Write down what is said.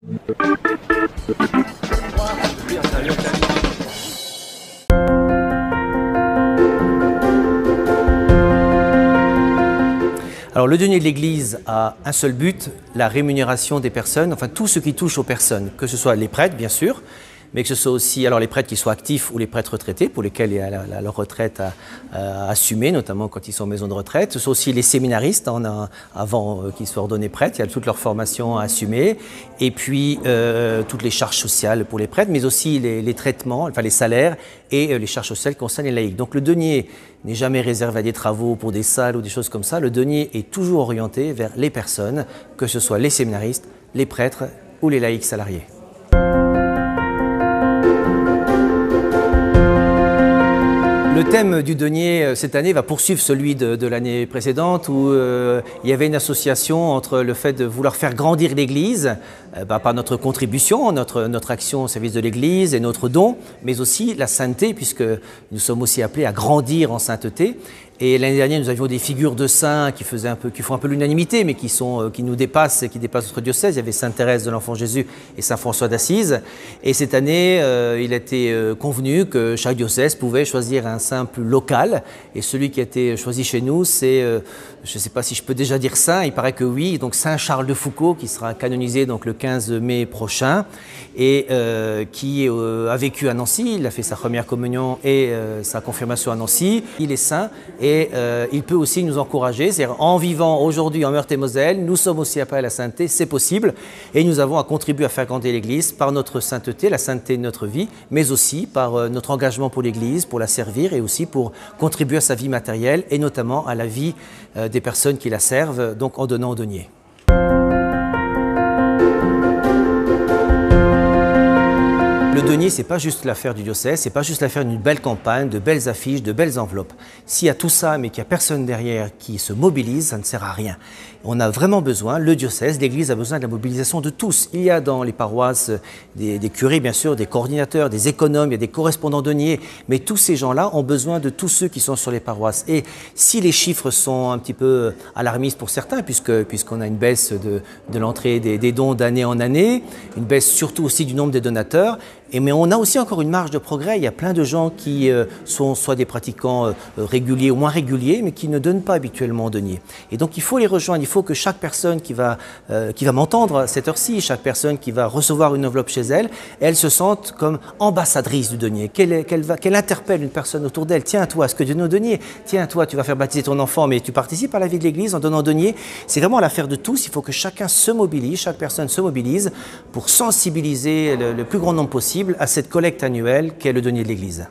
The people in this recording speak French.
Alors le denier de l'Église a un seul but, la rémunération des personnes, enfin tout ce qui touche aux personnes, que ce soit les prêtres bien sûr, mais que ce soit aussi alors les prêtres qui soient actifs ou les prêtres retraités, pour lesquels il y a leur retraite à assumer, notamment quand ils sont en maison de retraite. Ce sont aussi les séminaristes, avant qu'ils soient ordonnés prêtres, il y a toute leur formation à assumer. Et puis toutes les charges sociales pour les prêtres, mais aussi les traitements, enfin les salaires et les charges sociales qui concernent les laïcs. Donc le denier n'est jamais réservé à des travaux pour des salles ou des choses comme ça. Le denier est toujours orienté vers les personnes, que ce soit les séminaristes, les prêtres ou les laïcs salariés. Le thème du denier cette année va poursuivre celui de l'année précédente où il y avait une association entre le fait de vouloir faire grandir l'Église par notre contribution, notre action au service de l'Église et notre don, mais aussi la sainteté puisque nous sommes aussi appelés à grandir en sainteté. Et l'année dernière, nous avions des figures de saints qui font un peu l'unanimité, mais qui nous dépassent et qui dépassent notre diocèse. Il y avait Sainte Thérèse de l'Enfant Jésus et Saint François d'Assise. Et cette année, il a été convenu que chaque diocèse pouvait choisir un saint plus local. Et celui qui a été choisi chez nous, c'est, je ne sais pas si je peux déjà dire saint, il paraît que oui, donc Saint Charles de Foucauld, qui sera canonisé donc le 15 mai prochain, et qui a vécu à Nancy. Il a fait sa première communion et sa confirmation à Nancy. Il est saint. Et il peut aussi nous encourager, c'est-à-dire en vivant aujourd'hui en Meurthe-et-Moselle, nous sommes aussi appelés à la sainteté, c'est possible, et nous avons à contribuer à faire grandir l'Église par notre sainteté, la sainteté de notre vie, mais aussi par notre engagement pour l'Église, pour la servir, et aussi pour contribuer à sa vie matérielle, et notamment à la vie des personnes qui la servent, donc en donnant au denier. Le denier, ce n'est pas juste l'affaire du diocèse, ce n'est pas juste l'affaire d'une belle campagne, de belles affiches, de belles enveloppes. S'il y a tout ça, mais qu'il n'y a personne derrière qui se mobilise, ça ne sert à rien. On a vraiment besoin, le diocèse, l'Église a besoin de la mobilisation de tous. Il y a dans les paroisses des curés, bien sûr, des coordinateurs, des économes, il y a des correspondants deniers, mais tous ces gens-là ont besoin de tous ceux qui sont sur les paroisses. Et si les chiffres sont un petit peu alarmistes pour certains, puisqu'on a une baisse de l'entrée des dons d'année en année, une baisse surtout aussi du nombre des donateurs, mais on a aussi encore une marge de progrès. Il y a plein de gens qui sont soit des pratiquants réguliers ou moins réguliers, mais qui ne donnent pas habituellement au denier. Et donc il faut les rejoindre, il faut que chaque personne qui va m'entendre à cette heure-ci, chaque personne qui va recevoir une enveloppe chez elle, elle se sente comme ambassadrice du denier, qu'elle interpelle une personne autour d'elle. Tiens, toi, est-ce que tu donnes au denier? Tiens, toi, tu vas faire baptiser ton enfant, mais tu participes à la vie de l'Église en donnant au denier. C'est vraiment l'affaire de tous. Il faut que chacun se mobilise, chaque personne se mobilise pour sensibiliser le plus grand nombre possible à cette collecte annuelle qu'est le denier de l'Église.